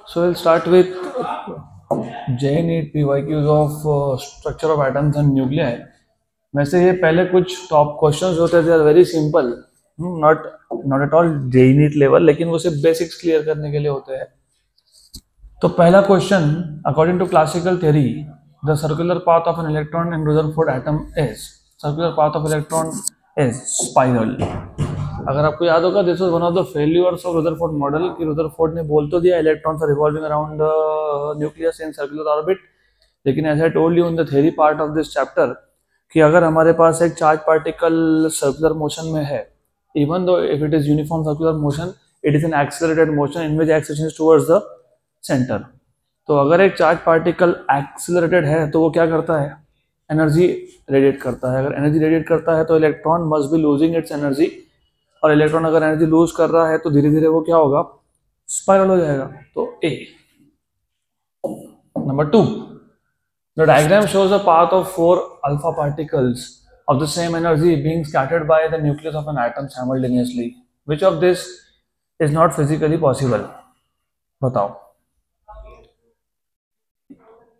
So we'll start with JNET PYQs of structure of atoms and nuclei. वैसे ये पहले कुछ टॉप क्वेश्चंस होते थे, very simple, not not at all JNET level, लेकिन वो सिर्फ बेसिक्स क्लियर करने के लिए होते हैं. तो पहला question, according to classical theory the circular path of an electron in Rutherford atom is, circular path of electron is spiral. अगर आपको याद होगा, this was one of the failures of Rutherford model कि रदरफोर्ड ने बोल तो दिया electrons are revolving around nucleus in circular orbit, लेकिन as I told you in the theory part of this chapter कि अगर हमारे पास एक चार्ज पार्टिकल सर्कुलर मोशन में है, even though if it is uniform circular motion, it is an accelerated motion in which acceleration is towards the centre. तो अगर एक charge particle accelerated है तो वो क्या करता है, एनर्जी रेडिएट करता है. अगर एनर्जी रेडिएट करता है तो electron must be losing its energy, और इलेक्ट्रॉन अगर एनर्जी लूज कर रहा है तो धीरे धीरे वो क्या होगा, स्पाइरल हो जाएगा. तो A. Number 2, the diagram shows a path of 4 alpha particles of the same energy being scattered by the nucleus of an atom simultaneously. Which of this is not physically possible? बताओ.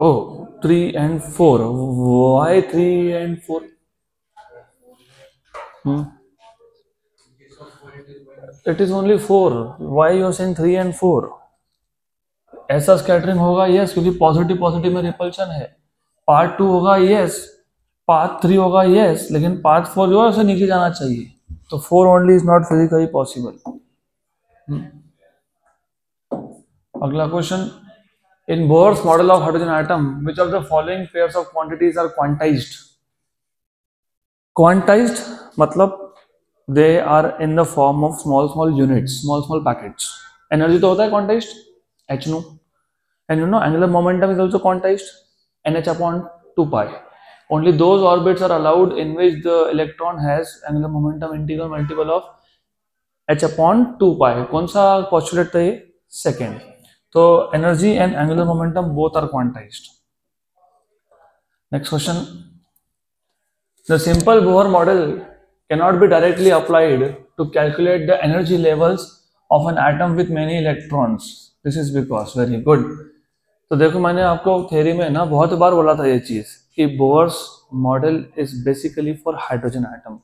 Oh, 3 and 4. Why 3 and 4? It is only 4. Why you are saying 3 and 4? ऐसा scattering होगा, yes, क्योंकि positive positive में repulsion है. Part 2 होगा, yes. Path 3 होगा, yes, लेकिन path 4 जो है उसे नीचे जाना चाहिए. तो 4 only is not physically possible. अगला question, in Bohr's model of hydrogen atom which of the following pairs of quantities are quantized. Quantized मतलब they are in the form of small small units, small small packets. Energy तो होता है quantized, h nu, and you know angular momentum is also quantized, nh upon 2 pi. Only those orbits are allowed in which the electron has angular momentum integral multiple of h upon 2 pi. कौन सा postulate था ये? Second. तो energy and angular momentum both are quantized. Next question. The simple Bohr model cannot be directly applied to calculate the energy levels of an atom with many electrons. This is because, very good. तो देखो, मैंने आपको theory में ना बहुत बार बोला था ये चीज कि Bohr's model is basically for hydrogen atom,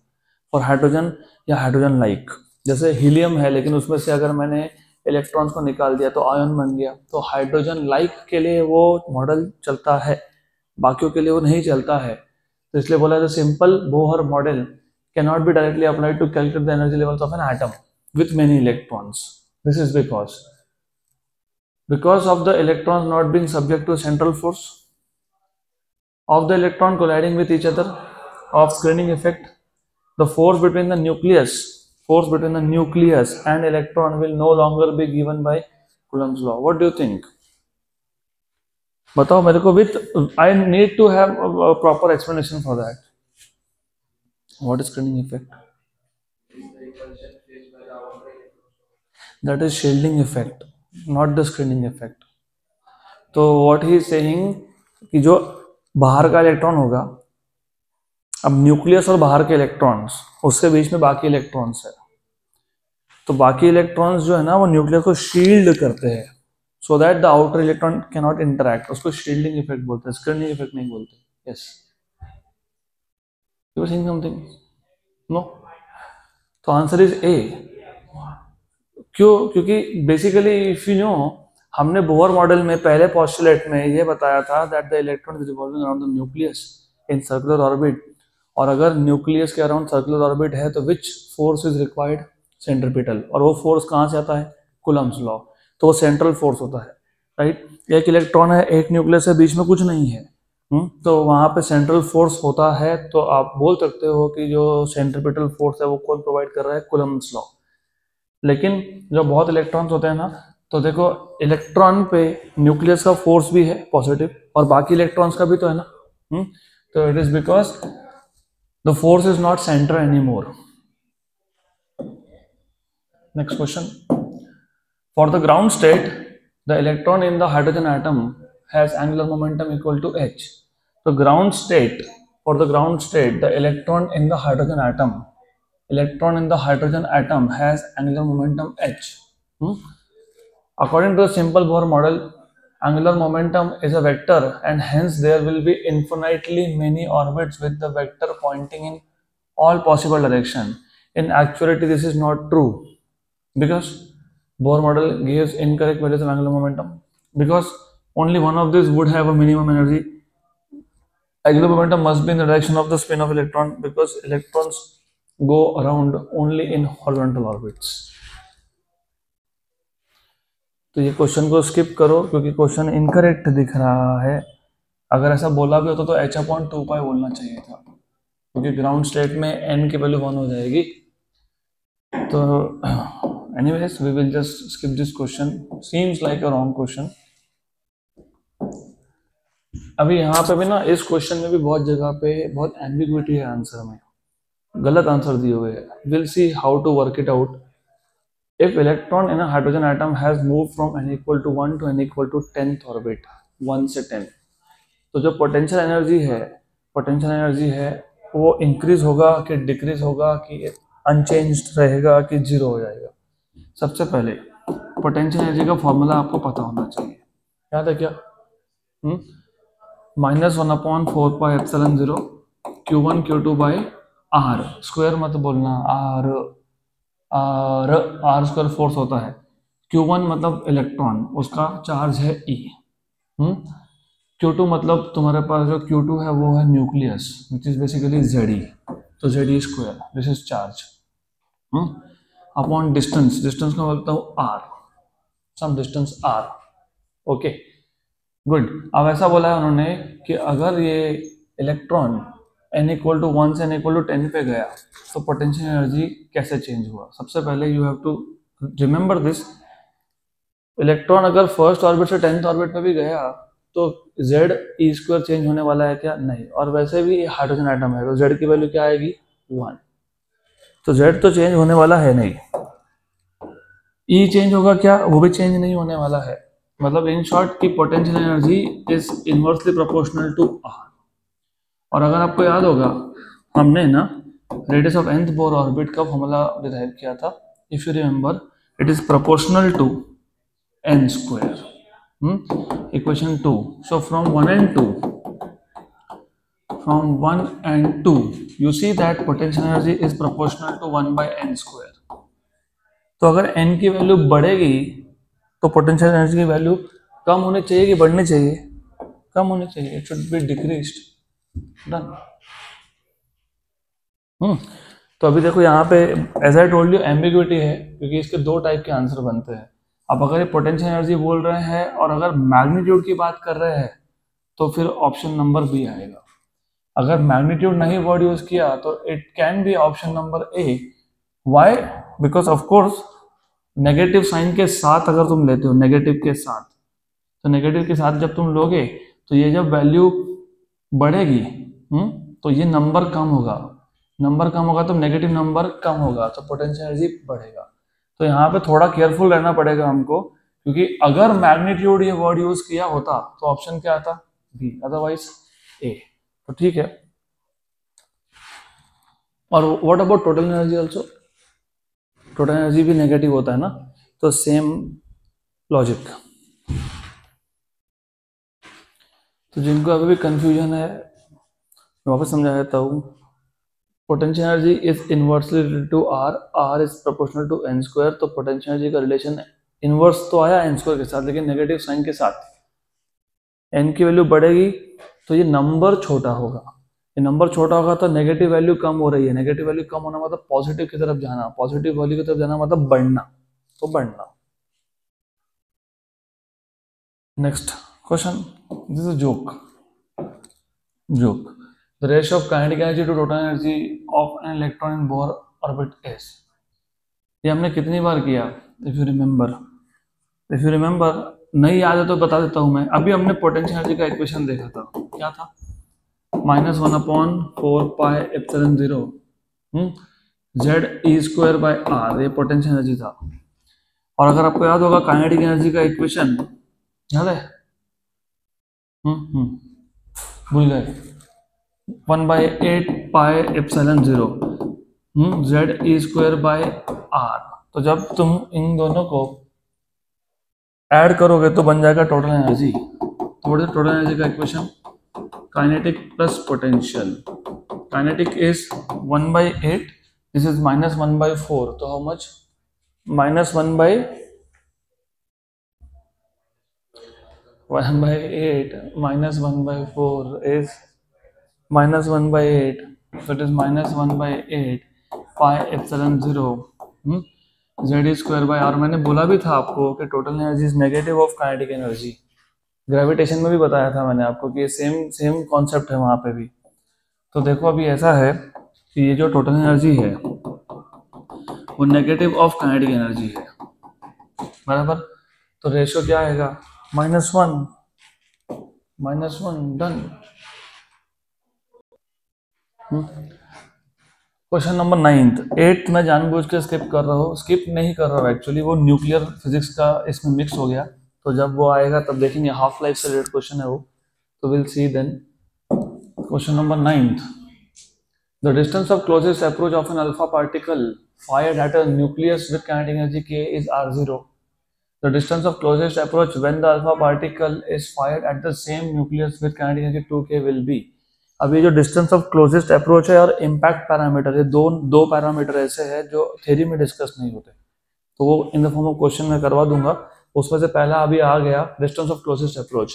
for hydrogen या हाइड्रोजन लाइक. जैसे हीलियम है, लेकिन उसमें से अगर मैंने इलेक्ट्रॉन्स को निकाल दिया तो आयन बन गया. तो हाइड्रोजन लाइक के लिए वो मॉडल चलता है, बाकियों के लिए वो नहीं चलता है. तो इसलिए बोला the simple Bohr model can not be directly applied to calculate the energy levels of an atom with many electrons. This is because of the electrons not being subject to central force of the electron colliding with each other, of screening effect, the force between the nucleus and electron will no longer be given by Coulomb's law. What do you think? बताओ मेरे को. with I need to have a proper explanation for that. What is screening effect? That is shielding effect, not the screening effect. तो what he is saying कि जो बाहर का electron होगा, अब न्यूक्लियस और बाहर के इलेक्ट्रॉन्स, उसके बीच में बाकी इलेक्ट्रॉन्स है, तो बाकी इलेक्ट्रॉन्स जो है ना वो न्यूक्लियस को शील्ड करते हैं so that the outer electron can not interact. उसको शील्डिंग इफेक्ट बोलते हैं, स्क्रीनिंग इफेक्ट नहीं बोलते. Yes, you are saying something? No. तो आंसर इज ए. क्यों? क्योंकि बेसिकली इफ यू नो, हमने बोहर मॉडल में पहले पोस्टुलेट में ये बताया था that the electron is revolving around the nucleus in circular orbit, और अगर न्यूक्लियस के अराउंड सर्कुलर ऑर्बिट है तो which force is required? Centripetal. और वो फोर्स कहाँ से आता है? Coulomb's law. तो वो सेंट्रल फोर्स होता है, राइट. एक इलेक्ट्रॉन है, एक न्यूक्लियस है, बीच में कुछ नहीं है, तो वहाँ पे सेंट्रल फोर्स होता है. तो आप बोल सकते हो कि जो सेंट्रीपिटल फोर्स है वो कौन प्रोवाइड कर रहा है? Coulomb's law. लेकिन जो बहुत इलेक्ट्रॉन्स होते हैं ना, तो देखो इलेक्ट्रॉन पे न्यूक्लियस का फोर्स भी है पॉजिटिव, और बाकी इलेक्ट्रॉन्स का भी तो है ना. तो it is because the force is not centre any more. Next question. For the ground state the electron in the hydrogen atom has angular momentum equal to h. तो ground state, for the ground state the electron in the hydrogen atom has angular momentum h. According to the simple Bohr model, angular momentum is a vector and hence there will be infinitely many orbits with the vector pointing in all possible direction. In actuality, this is not true because Bohr model gives incorrect values of angular momentum because only one of these would have a minimum energy. Angular momentum must be in the direction of the spin of electron because electrons go around only in horizontal orbits. तो ये question को skip करो क्योंकि question incorrect दिख रहा है. अगर ऐसा बोला भी होता तो h/2π बोलना चाहिए था क्योंकि ग्राउंड स्टेट में n की वैल्यू 1 हो जाएगी. तो anyways we will just skip this question. Seems like a wrong question. अभी यहाँ पे भी ना इस क्वेश्चन में भी बहुत जगह पे बहुत एम्बिग्विटी है आंसर में. गलत आंसर दिए हुए हैं. Will see how to work it out. If electron in a hydrogen atom has moved from n equal to 1 to n equal to 10th orbit 1 से 10, तो जो पोटेंशियल एनर्जी है वो इंक्रीज होगा कि डिक्रीज होगा कि अनचेंज्ड रहेगा कि जीरो हो जाएगा. सबसे पहले पोटेंशियल एनर्जी का फॉर्मूला आपको पता होना चाहिए. याद है क्या? -1/4πε0 Q1 Q2 by R. Square मत बोलना. आर स्क्वायर फोर्स होता है. Q1 मतलब इलेक्ट्रॉन, उसका चार्ज है E. Q2 मतलब तुम्हारे पास जो Q2 है वो है nucleus which is basically Ze. तो Ze square this is charge upon distance का बोलता हूँ R, some distance R. Okay good. अब ऐसा बोला है उन्होंने कि अगर ये इलेक्ट्रॉन n इक्वल टू 1 से n इक्वल टू 10 पे गया तो पोटेंशियल एनर्जी कैसे चेंज हुआ. सबसे पहले you have to remember this. Electron अगर फर्स्ट ऑर्बिट से 10th ऑर्बिट पे भी गया तो Z स्क्वायर चेंज होने वाला है क्या? नहीं. और वैसे भी हाइड्रोजन एटम है तो Z की वैल्यू क्या आएगी? 1. तो Z तो चेंज होने वाला है नहीं. E चेंज होगा क्या? वो भी चेंज नहीं होने वाला है. मतलब इन शॉर्ट की potential energy is inversely proportional to R. और अगर आपको याद होगा हमने ना radius of nth Bohr orbit का फॉर्मूला डिराइव किया था. If you remember it is proportional to n square. Equation 2. So from 1 and 2 you see that potential energy is proportional to 1 by n square. तो अगर n की value बढ़ेगी तो potential energy की value कम होनी चाहिए कि बढ़नी चाहिए? कम होनी चाहिए. It should be decreased. Done. तो अभी देखो यहाँ पे as I told you ambiguity है क्योंकि इसके दो टाइप के आंसर बनते हैं. अब अगर ये पोटेंशियल एनर्जी बोल रहे हैं और अगर मैग्नीट्यूड की बात कर रहे हैं तो फिर ऑप्शन नंबर बी आएगा. अगर मैग्नीट्यूड नहीं वर्ड यूज किया तो it can be option number A. Why? Because of course negative sign के साथ अगर तुम लेते हो नेगेटिव के साथ, तो नेगेटिव के साथ जब तुम लोगे तो ये जब वैल्यू बढ़ेगी तो ये नंबर कम होगा तो नेगेटिव नंबर कम होगा तो पोटेंशियल एनर्जी बढ़ेगा. तो यहाँ पे थोड़ा केयरफुल रहना पड़ेगा हमको क्योंकि अगर मैग्नीट्यूड ये वर्ड यूज किया होता तो ऑप्शन क्या आता? बी. अदरवाइज ए. तो ठीक है. और what about total energy also? Total energy भी नेगेटिव होता है ना. तो सेम लॉजिक. तो जिनको अभी भी कंफ्यूजन है मैं वापस समझा देता हूँ. Potential energy is inversely related to R. R is proportional to n square. तो पोटेंशियल एनर्जी का रिलेशन इनवर्स तो आया n स्क्वायर के साथ लेकिन नेगेटिव साइन के साथ. n की वैल्यू बढ़ेगी तो ये नंबर छोटा होगा. ये नंबर छोटा होगा तो नेगेटिव वैल्यू कम हो रही है. नेगेटिव वैल्यू कम होना मतलब पॉजिटिव की तरफ जाना. पॉजिटिव वैल्यू की तरफ जाना मतलब बढ़ना. तो बढ़ना. Next question. This is joke. The ratio of kinetic energy to total energy of an electron in Bohr orbit is. ये हमने कितनी बार किया? If you remember नहीं याद है तो बता देता हूँ मैं. अभी हमने पोटेंशियल एनर्जी का इक्वेशन देखा था. क्या था? -1/4πε0 Ze स्क्वायर बाय R. ये पोटेंशियल एनर्जी था. और अगर आपको याद होगा काइनेटिक एनर्जी का इक्वेशन याद है? भूल गए. 1/8πε0 Ze स्क्वायर बाय R. तो जब तुम इन दोनों को ऐड करोगे तो बन जाएगा टोटल एनर्जी। तो टोटल एनर्जी का equation kinetic plus potential. Kinetic is 1/8, this is -1/4, तो how much? -1/8 -1/4 is -1/8, so it is -1/8 pi epsilon 0 z square by r। मैंने बोला भी था आपको कि total energy is negative of kinetic energy. Gravitation में भी बताया था मैंने आपको कि सेम सेम कॉन्सेप्ट है वहां पे भी। तो देखो अभी ऐसा है कि ये जो टोटल एनर्जी है वो नेगेटिव ऑफ काइनेटिक एनर्जी है, बराबर। तो रेशियो क्या आएगा? -1 done. Question number 9th 8th मैं जानबूझ के स्किप कर रहा हूँ, स्किप नहीं कर रहा हूँ एक्चुअली, वो न्यूक्लियर फिजिक्स का इसमें मिक्स हो गया, तो जब वो आएगा तब देखेंगे। हाफ लाइफ से रिलेटेड क्वेश्चन है वो, तो will see then. Question number 9th, the distance of closest approach of an alpha particle fired at a nucleus with kinetic energy k is r0. The distance of closest approach when the alpha particle is fired at the same nucleus with kinetic energy 2k will be। अभी जो distance of closest approach है और impact parameter, ये दो parameter ऐसे हैं जो theory में डिस्कस नहीं होते, तो वो इन द फॉर्म ऑफ क्वेश्चन में करवा दूंगा। उसमें से पहला अभी आ गया डिस्टेंस ऑफ क्लोजेस्ट अप्रोच।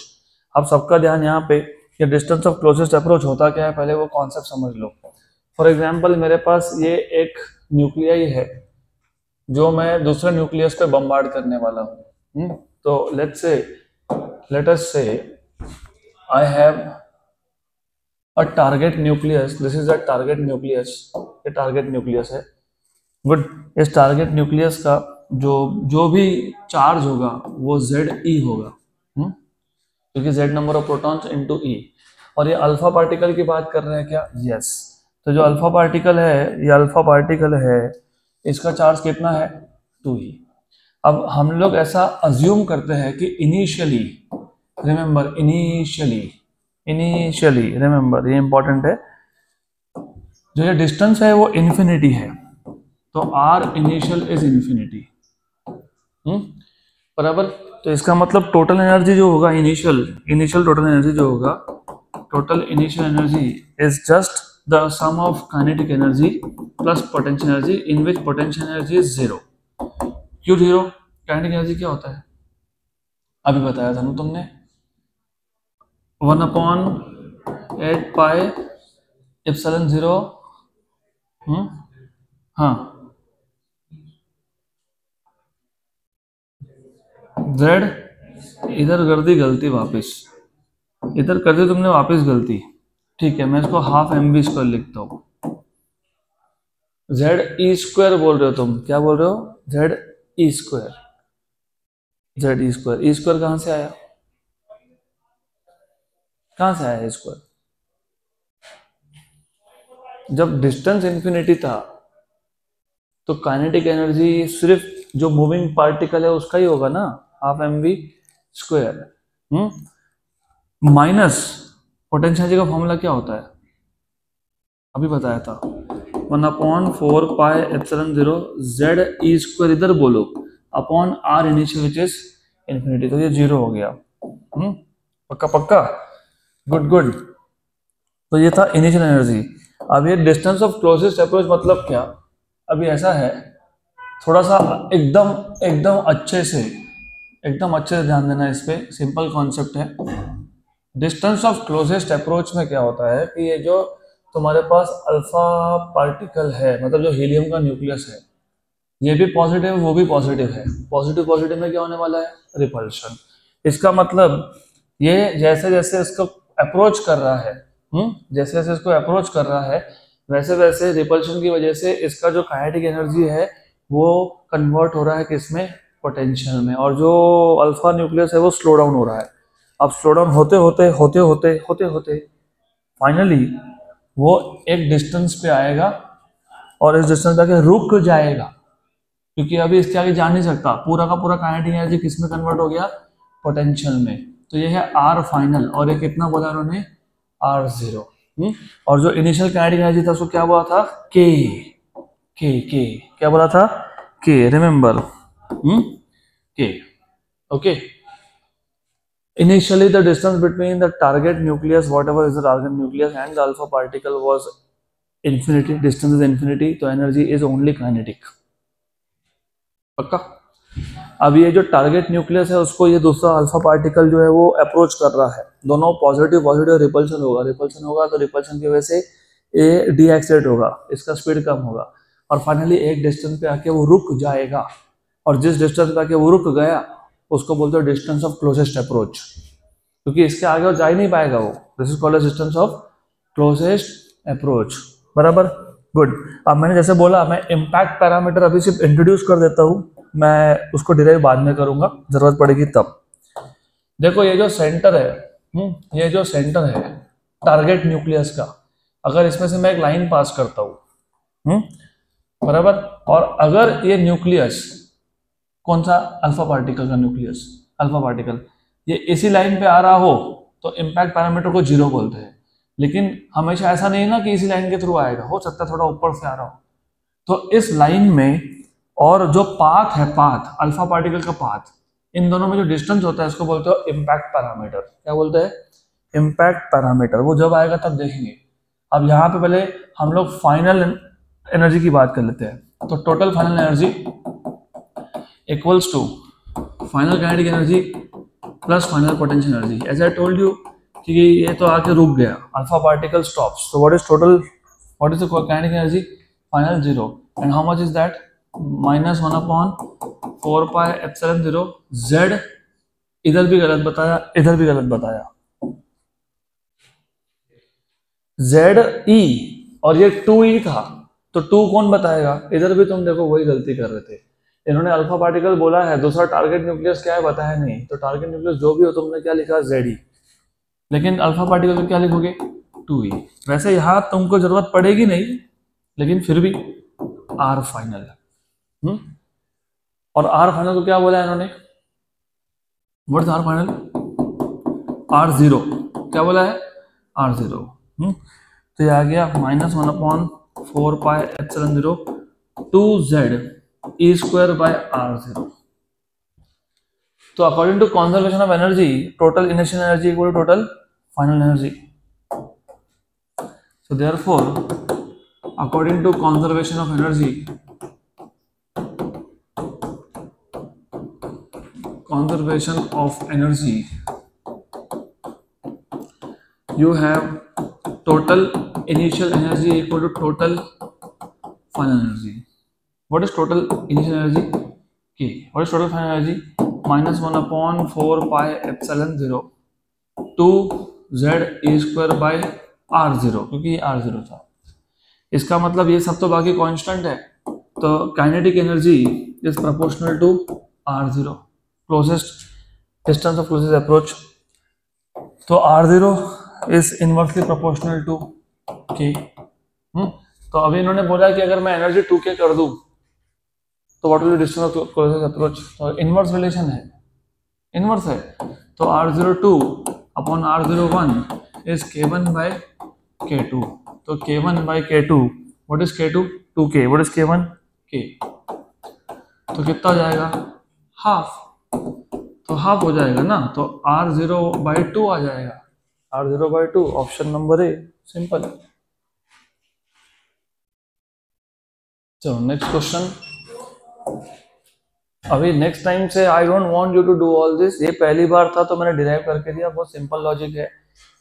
अब सबका ध्यान यहाँ पे, ये डिस्टेंस ऑफ क्लोजेस्ट अप्रोच होता क्या है, पहले वो कॉन्सेप्ट समझ लो। फॉर एग्जाम्पल मेरे पास ये एक न्यूक्लियाई है जो मैं दूसरे न्यूक्लियस पे बम्बार्ड करने वाला हूँ। तो लेट अस से I have a target nucleus, this is a target nucleus, ये टारगेट न्यूक्लियस है। गुड। इस टारगेट न्यूक्लियस का जो भी चार्ज होगा वो Ze होगा, क्योंकि Z number of protons into E। और ये अल्फा पार्टिकल की बात कर रहे हैं क्या? यस। तो जो अल्फा पार्टिकल है, ये अल्फा पार्टिकल है, इसका चार्ज कितना है? 2e। अब हम लोग ऐसा अज्यूम करते हैं कि इनिशियली, रिमेंबर इनिशियली रिमेंबर, ये इंपॉर्टेंट है, जो ये डिस्टेंस है वो इन्फिनिटी है, तो r इनिशियल इज इन्फिनिटी, बराबर। तो इसका मतलब टोटल एनर्जी जो होगा, इनिशियल टोटल एनर्जी जो होगा, total initial energy is just the sum of kinetic energy plus potential energy in which potential energy is 0। क्यों 0? kinetic energy क्या होता है अभी बताया था ना तुमने, 1/8 पाई एप्सिलॉन 0। हाँ, z इधर कर दी गलती, वापस इधर कर दी तुमने वापस गलती, ठीक है। मैं इसको हाफ mv स्क्वायर लिखता हूँ। Ze स्क्वायर बोल रहे हो तुम, क्या बोल रहे हो? Ze square, Ze square, E square कहां से आया? कहां से आया स्क्वायर? जब डिस्टेंस इंफिनिटी था तो काइनेटिक एनर्जी सिर्फ जो मूविंग पार्टिकल है उसका ही होगा ना, half mv square. Minus potential energy का फॉर्मूला क्या होता है? अभी बताया था, 1/4 पाई एप्सिलॉन 0 Ze स्क्वायर, इधर बोलो, upon r initial which is infinity, तो ये 0 हो गया। पक्का पक्का, गुड। तो ये था इनिशियल एनर्जी। अब ये डिस्टेंस ऑफ क्लोजेस्ट अप्रोच मतलब क्या? अभी ऐसा है, थोड़ा सा एकदम अच्छे से ध्यान देना इस पे, सिंपल कॉन्सेप्ट है। डिस्टेंस ऑफ क्लोजेस्ट अप्रोच में क्या होता है कि ये जो तुम्हारे पास अल्फा पार्टिकल है, मतलब जो हीलियम का न्यूक्लियस है, ये भी पॉजिटिव वो भी पॉजिटिव है। पॉजिटिव में क्या होने वाला है? रिपल्शन। इसका मतलब ये जैसे जैसे इसको अप्रोच कर रहा है, वैसे वैसे रिपल्शन की वजह से इसका जो काइनेटिक एनर्जी है वो कन्वर्ट हो रहा है किसमें? पोटेंशियल में। और जो अल्फा न्यूक्लियस है वो स्लो डाउन हो रहा है। अब स्लो डाउन होते होते फाइनली वो एक डिस्टेंस पे आएगा और इस डिस्टेंस पे आके रुक जाएगा, क्योंकि अभी इसके आगे जा नहीं सकता। पूरा का पूरा काइनेटिक एनर्जी किस में कन्वर्ट हो गया? पोटेंशियल में। तो ये है r फाइनल, और ये कितना बोला उन्होंने? r0। और जो इनिशियल काइनेटिक एनर्जी था उसको क्या बोला था? k। क्या बोला था? k, remember, k। Okay. Initially, the distance between the target nucleus, whatever is the target nucleus, and the alpha particle was infinity. Distance is infinity, तो energy is only kinetic. पक्का? अब ये जो टारगेट न्यूक्लियस है उसको ये दूसरा alpha particle जो है वो अप्रोच कर रहा है, दोनों पॉजिटिव पॉजिटिव रिपल्शन होगा तो रिपल्शन की वजह से ये डीएक्सलेट होगा, इसका स्पीड कम होगा और फाइनली एक डिस्टेंस पे आके वो रुक जाएगा, और जिस डिस्टेंस पे आके वो रुक गया उसको बोलते हैं डिस्टेंस ऑफ क्लोजेस्ट अप्रोच, क्योंकि इसके आगे वो जा ही नहीं पाएगा वो, this is called distance of closest approach. बराबर, गुड। अब मैंने जैसे बोला मैं इम्पैक्ट पैरामीटर अभी सिर्फ इंट्रोड्यूस कर देता हूँ, मैं उसको डिराइव बाद में करूंगा, जरूरत पड़ेगी तब। देखो ये जो सेंटर है, ये जो सेंटर है टारगेट न्यूक्लियस का, अगर इसमें से मैं एक लाइन पास करता हूँ, बराबर, और अगर ये न्यूक्लियस कौन सा अल्फा पार्टिकल का न्यूक्लियस, अल्फा पार्टिकल, ये इसी लाइन पे आ रहा हो तो इम्पैक्ट पैरामीटर को 0 बोलते हैं, लेकिन हमेशा ऐसा नहीं ना कि इसी लाइन के थ्रू आएगा, हो सकता है थोड़ा ऊपर से आ रहा हो, तो इस लाइन में और जो पाथ है, पाथ अल्फा पार्टिकल का पाथ, इन दोनों में जो डिस्टेंस होता है इसको बोलते हो इम्पैक्ट पैरामीटर। क्या बोलते हैं? Impact parameter. वो जब आएगा तब देखेंगे। अब यहाँ पे पहले हम लोग फाइनल एनर्जी की बात कर लेते हैं, तो total final energy equals to final kinetic energy plus final potential energy. As I told you कि ये तो आके रुक गया, अल्फा पार्टिकल स्टॉप्स, तो what is total, what is the kinetic energy? Final 0, and how much is that? -1/4πε0 z। इधर भी गलत बताया, इधर भी गलत बताया, ZE, और ये 2E था, तो 2 कौन बताएगा? इधर भी तुम देखो वही गलती कर रहे थे, इन्होंने अल्फा पार्टिकल बोला है, दूसरा टारगेट न्यूक्लियस क्या है बताया नहीं, तो टारगेट न्यूक्लियस जो भी हो तुमने क्या लिखा? ZE, लेकिन अल्फा पार्टिकल को क्या लिखोगे? 2E। वैसे यहाँ तुमको जरूरत पड़ेगी नहीं, लेकिन फिर भी R फाइनल, और R फाइनल को क्या बोला है इन्होंने? What is R final? R0। क्या बोला है? R0। तो ये आ गया -1/4πε0 2z² तो according to conservation of energy, total initial energy equal to total final energy. So therefore according to conservation of energy, conservation of energy, you have total initial energy equal to total final energy. What is total initial energy? K. What is total final energy? -1/4πε0 2z² क्योंकि ये R0 था। इसका मतलब ये सब तो बाकी constant है, तो kinetic energy is proportional to R0, closest distance of closest approach, तो R0 is inversely proportional to K। तो अभी इन्होंने बोला कि अगर मैं एनर्जी 2K कर दूं तो what will B distance of closest approach, तो इनवर्स रिलेशन है, इनवर्स है, तो R02/R01 इज K1/K2, तो K1/K2, what is K2? 2K, what is K1? K, तो कितना हो जाएगा? हाफ, तो हाफ हो जाएगा ना, तो R0/2 आ जाएगा, R0/2, option number A, simple. चलो नेक्स्ट क्वेश्चन। अभी नेक्स्ट टाइम से I don't want you to do all this, ये पहली बार था तो मैंने डिराइव करके दिया, बहुत सिंपल लॉजिक है।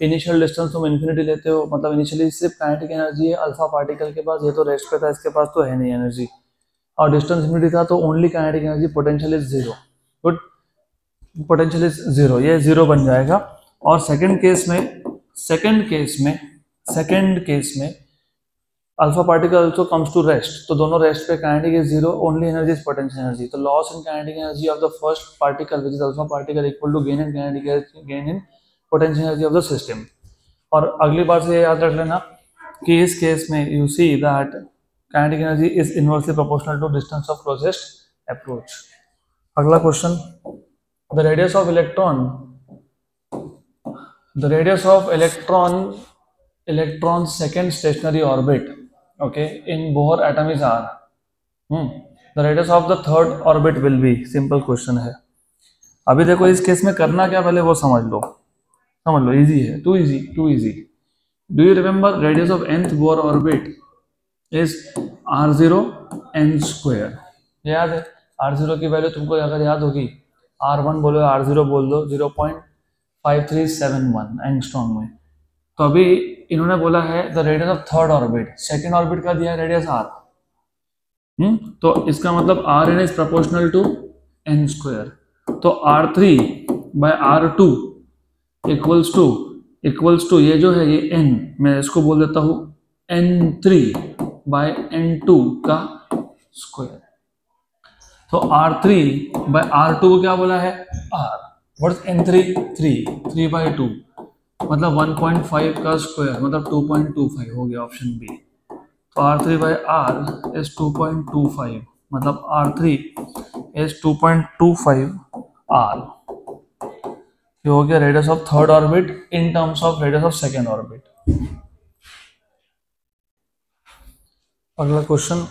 इनिशियल डिस्टेंस तुम इन्फिनिटी लेते हो, मतलब इनिशियली सिर्फ काइनेटिक एनर्जी है अल्फा पार्टिकल के पास, ये तो रेस्ट पे था, इसके पास तो है नहीं एनर्जी, और डिस्टेंस इन्फिनिटी था तो only kinetic energy, potential is 0, good, potential is 0, ये 0 बन जाएगा। और सेकंड केस में alpha particle also comes to rest, तो दोनों रेस्ट पे, kinetic is 0, only energy is potential energy, तो loss in kinetic energy of the first particle which is alpha particle equal to gain in kinetic gain in potential energy of the system. और अगली बार से ये याद रख लेना कि इस केस में you see that kinetic energy is inversely proportional to distance of closest approach. अगला question, the radius of electron second stationary orbit, okay, in Bohr atom is r, the radius of the third orbit will be, simple question है। अभी देखो इस case में करना क्या, पहले वो समझ लो, इजी है, too easy. Do you remember radius of nth Bohr orbit is r0 n square. याद है r0 की वैल्यू तुमको अगर याद होगी, r1 बोलो r0 बोल दो 0.5371 एंगस्ट्रॉम में. तो अभी इन्होंने बोला है the radius of third orbit, second orbit का दिया है रेडियस r. तो इसका मतलब R N is proportional to N square. तो r3 bye r2 equals to ये जो है ये n, मैं इसको बोल देता हूँ n3 बाय n2 का स्क्वायर. तो r3 बाय r2 को क्या बोला है r. What is n3? 3 bye 2 मतलब 1.5 का स्क्वायर मतलब 2.25 हो गया ऑप्शन बी. तो r3 बाय r इज 2.25 मतलब r3 इज 2.25 r. ये हो गया radius of third orbit in terms of radius of second orbit. अगला question,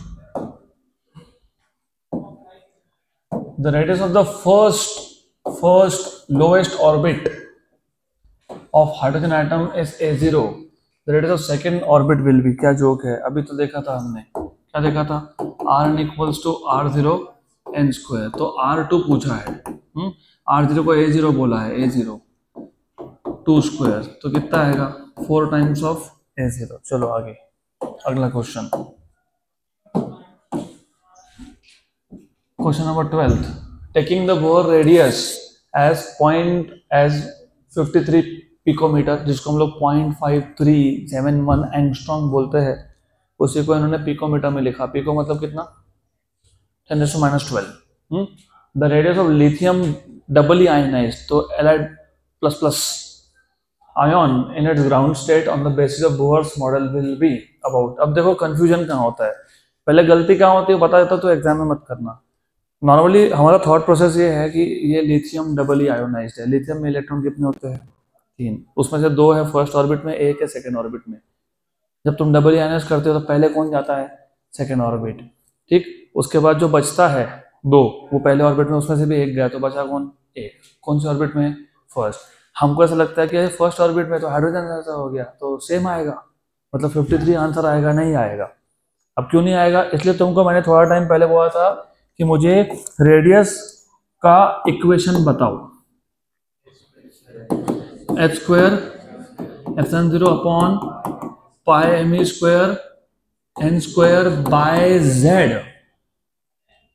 the radius of the first lowest orbit of hydrogen atom is a0. The radius of second orbit will be, क्या joke है, अभी तो देखा था हमने, क्या देखा था, r equals to r0 n square. तो r2 पूछा है, r0 को a0 बोला है, a0 2 स्क्वायर, तो कितना आएगा 4 टाइम्स ऑफ a0. चलो आगे अगला question, question number 12. Taking the Bohr radius as 53 picometer, जिसको हम लोग 0.5371 एंगस्ट्रॉम बोलते हैं, उसी को इन्होंने पिकोमीटर में लिखा. पिको मतलब कितना, 10⁻12. The radius of lithium doubly ionized, तो Li++ ion in its ground state on the basis of Bohr's model will be about. अब देखो कंफ्यूजन कहाँ होता है, पहले गलती कहाँ होती है बता देता, तो एग्जाम में मत करना. नॉर्मली हमारा थॉट प्रोसेस ये है कि ये लिथियम डबली आयोनाइज्ड है. लिथियम में इलेक्ट्रॉन कितने होते हैं, 3, उसमें से 2 है फर्स्ट ऑर्बिट में, 1 है सेकेंड ऑर्बिट में. जब तुम डबल आयनाइज करते हो तो पहले कौन जाता है, सेकेंड ऑर्बिट, ठीक. उसके बाद जो बचता है 2, वो पहले ऑर्बिट में, उसमें से भी 1 गया, तो बचा कौन, 1. कौन से ऑर्बिट में, फर्स्ट. हमको ऐसा लगता है कि फर्स्ट ऑर्बिट में तो हाइड्रोजन ऐसा हो गया तो सेम आएगा, मतलब 53 आंसर आएगा, नहीं आएगा. अब क्यों नहीं आएगा, इसलिए तुमको मैंने थोड़ा टाइम पहले बोला था कि मुझे रेडियस का इक्वेशन बताओ. h square epsilon 0 upon pi m square n square by z.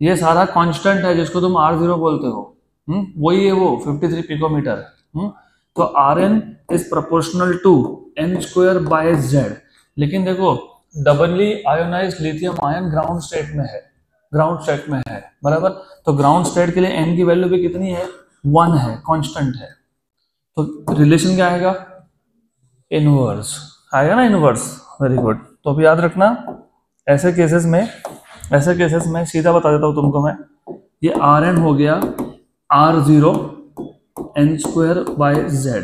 ये सारा कांस्टेंट है जिसको तुम r0 बोलते हो. वही है वो 53 पिकोमीटर. तो Rn is proportional to n square by z. लेकिन देखो doubly ionized lithium ion ground state में है, बराबर. तो ग्राउंड स्टेट के लिए n की वैल्यू भी कितनी है, 1 है, कांस्टेंट है. तो रिलेशन क्या आएगा, इनवर्स आएगा ना, इनवर्स. Very good. तो अभी याद रखना, ऐसे केसेस में सीधा बता देता हूँ तुमको मैं, ये Rn हो गया r0 n square by z,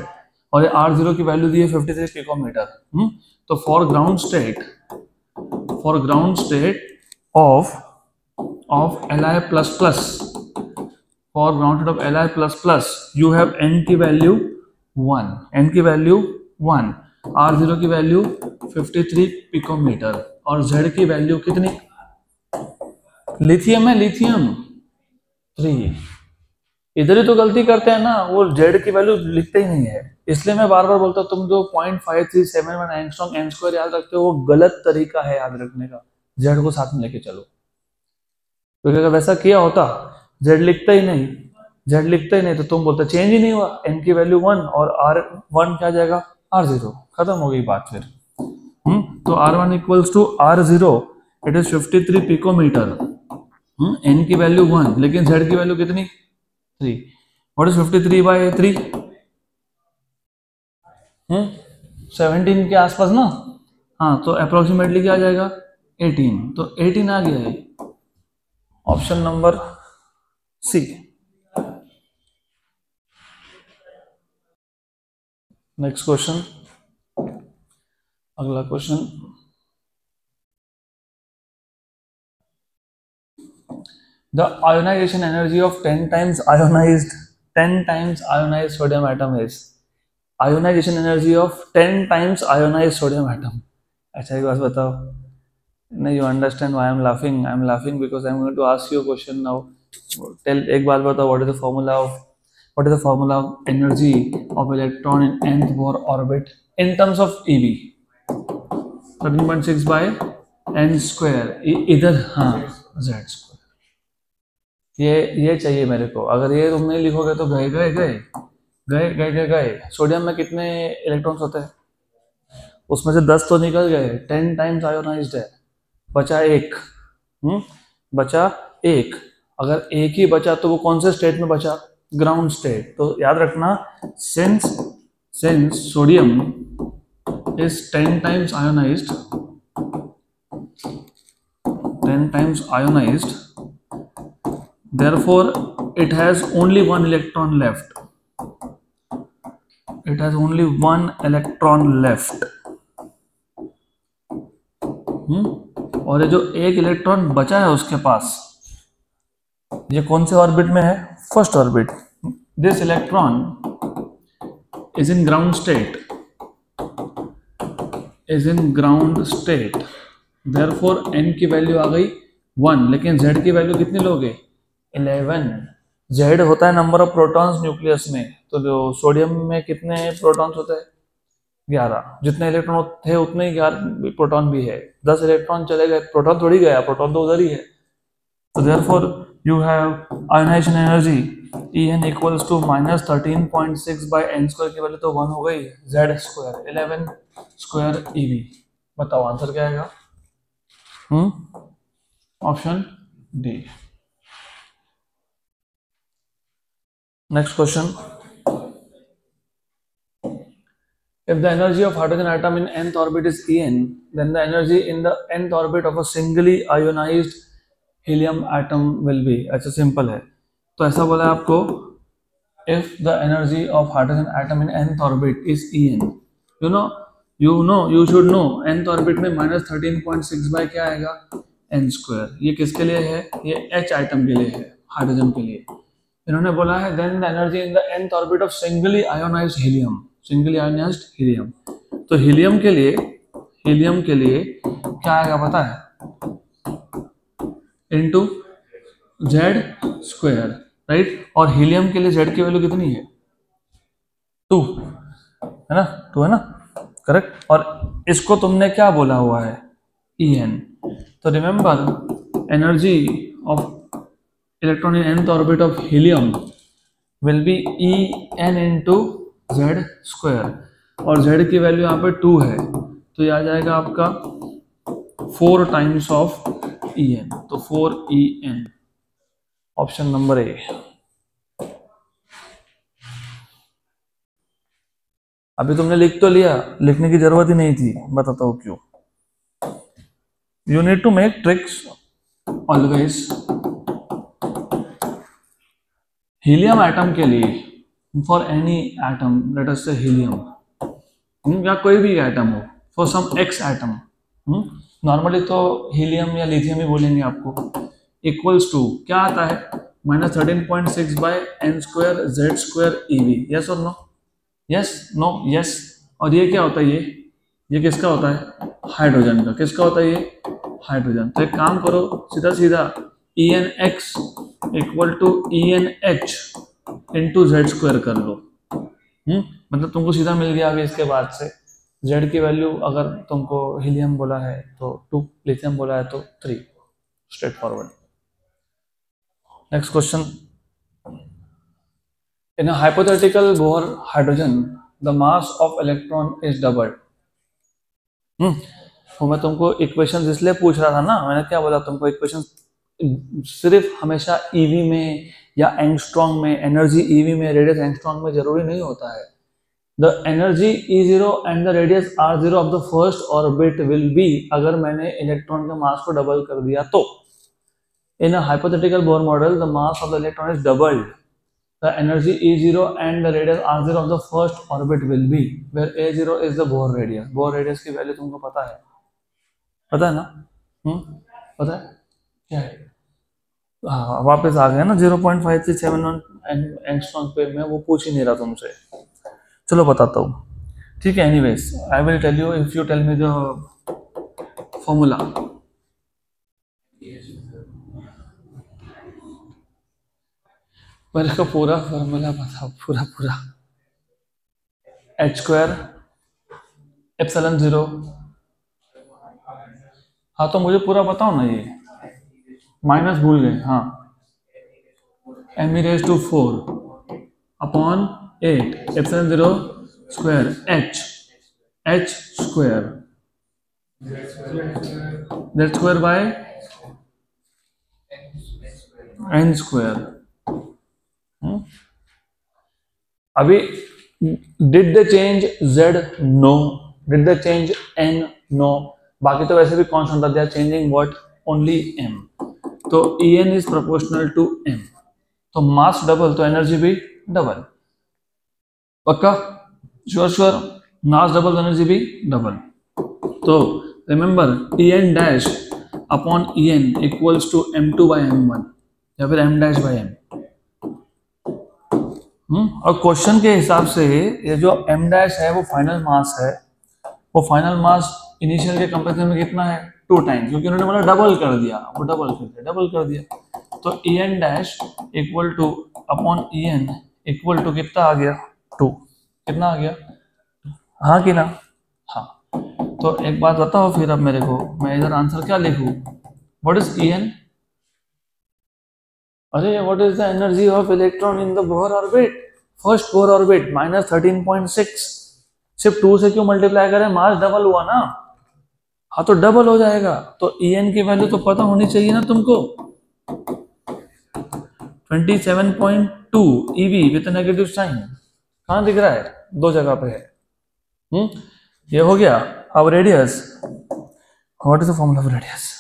और ये r0 की वैल्यू दी है 53 पिकोमीटर. तो for ground state of Li++, for ground state of Li++, you have n की वैल्यू 1, r0 की वैल्यू 53 पिकोमीटर, और z की वैल्यू कितनी, लिथियम है, लिथियम 3. इधर ही तो गलती करते हैं ना, वो z की वैल्यू लिखते ही नहीं है. इसलिए मैं बार बार बोलता हूँ, तुम जो 0.5371 एंगस्ट्रॉम n स्क्वायर याद रखते हो, वो गलत तरीका है याद रखने का. z को साथ में लेके चलो, क्योंकि अगर वैसा किया होता, z लिखता ही नहीं तो तुम बोलते चेंज ही नहीं हुआ, n की वैल्यू 1 और r1 क्या जाएगा, r0. खत्म हो गई बात फिर. तो r1 equals to r0, it is 53 picometer. n की वैल्यू 1, लेकिन z की वैल्यू कितनी, 3. व्हाट इज 53 बाय 3, 17 के आसपास ना. हाँ, तो अप्रोक्सीमेटली क्या आ जाएगा, 18. तो 18 आ गया है, option number C. Next question, अगला question, the ionization energy of 10 times ionized 10 times ionized sodium atom is ionization energy of 10 times ionized sodium atom. अच्छा एक बात बताओ. No, you understand why I'm laughing? I'm laughing because I'm going to ask you a question now. Tell एक बात बताओ. What is the formula of energy of electron in nth Bohr orbit in terms of eV? 13.6 by n square. इधर हाँ z square. ये चाहिए मेरे को. अगर ये तुम नहीं लिखोगे तो गए गए गए गए गए गए गए. सोडियम में कितने इलेक्ट्रॉन्स होते हैं? उसमें से 10 तो निकल गए. 10 टाइम्स आयोनाइज्ड है. बचा एक. बचा एक. अगर एक ही बचा तो वो कौन से स्टेट में बचा? Ground state. तो याद रखना, since sodium is 10 times ionized, 10 times ionized, therefore it has only one electron left. It has only one electron left. और ये जो एक इलेक्ट्रॉन बचा है उसके पास, ये कौन से ऑर्बिट में है? First orbit. This electron is in ground state, is in ground state, therefore n की वैल्यू आ गई 1, लेकिन z की वैल्यू कितनी लोगे? 11. z होता है नंबर ऑफ प्रोटॉन्स न्यूक्लियस में. तो जो सोडियम में कितने प्रोटॉन्स होते हैं? 11. जितने इलेक्ट्रॉन थे उतने ही 11 प्रोटॉन भी है. 10 इलेक्ट्रॉन चले गए, प्रोटॉन थोड़ी गया, प्रोटॉन तो उधर ही है. तो therefore you have ionization energy En equals to minus 13.6 by n square की वैल्यू तो 1 हो गई. z square 11 square eV. बताओ आंसर क्या आएगा? Option D. Next question. If the energy of hydrogen atom in nth orbit is En, then the energy in the nth orbit of a singly ionized helium atom will be. अच्छा simple है. तो ऐसा बोला है आपको, if the energy of hydrogen atom in nth orbit is En, you should know nth orbit में minus 13.6 by क्या आएगा? n square. ये किसके लिए है? ये H आइटम के लिए है, हाइड्रोजन के लिए. इन्होंने बोला है then the energy in the nth orbit of singly ionized helium. तो हीलियम के लिए क्या आएगा पता है? Into Z square, right. और हीलियम के लिए जेड की वैल्यू कितनी है? 2 है ना? 2 है ना? करेक्ट. और इसको तुमने क्या बोला हुआ है? En. तो remember, energy of electron in nth orbit of helium will be En into Z square. और जेड की वैल्यू यहाँ पे 2 है, तो ये आ जाएगा आपका 4 टाइम्स ऑफ En. तो 4En. ऑप्शन नंबर ए. अभी तुमने लिख तो लिया, लिखने की जरूरत ही नहीं थी. बताता हूं क्यों. You need to make tricks always. Helium atom के लिए, for any atom, let us say helium या कोई भी एटम हो, for some X atom, normally तो हीलियम या लिथियम ही बोलेंगे आपको, इक्वल्स टू क्या आता है? minus 13.6 by n square z square ev. Yes और नो? Yes, no, yes. और ये क्या होता है? ये किसका होता है? हाइड्रोजन का. किसका होता है ये? हाइड्रोजन. तो एक काम करो, सीधा सीधा En(x) equal to En(h) into Z square कर लो. मतलब तुमको सीधा मिल गया. अभी इसके बाद से z की वैल्यू अगर तुमको हीलियम बोला है तो 2, लिथियम बोला है तो 3. Straight forward. Next question. In a hypothetical bore hydrogen the mass of electron is doubled. तो मैं तुमको इक्वेशन इसलिए पूछ रहा था ना, मैंने क्या बोला तुमको, इक्वेशन सिर्फ हमेशा ईवी में या एंगस्ट्रॉम में, एनर्जी ईवी में, रेडियस एंगस्ट्रॉम में जरूरी नहीं होता है. The energy E0 and the radius R0 of the first orbit will B, अगर मैंने इलेक्ट्रॉन के मास को डबल कर दिया तो. In a hypothetical Bohr model the mass of the electron is doubled. The energy E0 and the radius R0 of the first orbit will be, where A0 is the Bohr radius. Bohr radius की value तुमको पता है? पता है ना? पता है क्या है? हाँ वापस आ गया ना 0.5371 एंगस्ट्रॉम पे, मैं वो पूछ ही नहीं रहा तुमसे। चलो बताता हूँ, ठीक है। Anyways I will tell you if you tell me the formula. मेरे को पूरा फॉर्मूला बताओ, पूरा पूरा। H square epsilon zero. हाँ तो मुझे पूरा बताओ ना ये, माइनस भूल गए हाँ। M E raise to 4 upon 8 epsilon zero square H, H square that square by N square. अभी did they change Z? No. Did they change N? No. बाकी तो वैसे भी कांस्टेंट था, they are changing what? Only M. तो E N is proportional to M, तो mass double तो energy भी डबल। पक्का? Sure sure. मास डबल तो एनर्जी भी डबल। तो remember E N dash upon E N equals to M two by M one या फिर एम डैश बाई एम। और क्वेश्चन के हिसाब से ये जो एम डैश है वो फाइनल मास है, वो फाइनल मास इनिशियल के कंपैरिजन में कितना है? 2 टाइम्स, क्योंकि उन्होंने बोला डबल कर दिया, वो डबल कर दिया, डबल कर दिया। तो E N dash equal to upon E N equal to कितना आ गया? 2। कितना आ गया? हाँ कि ना? हाँ। तो एक बात बताओ फिर अब मेरे को, मैं इधर आंसर क्या लिखूं? What is E N? अरे what is the energy of electron in the Bohr orbit? First Bohr orbit -13.6। सिर्फ 2 से क्यों मल्टीप्लाई करें? मास डबल हुआ ना। हाँ तो डबल हो जाएगा, तो ई एन की वैल्यू तो पता होनी चाहिए ना तुमको। 27.2 EV विद नेगेटिव साइन। कहाँ दिख रहा है? 2 जगह पे है। ये हो गया। अब radius, what is the formula of radius?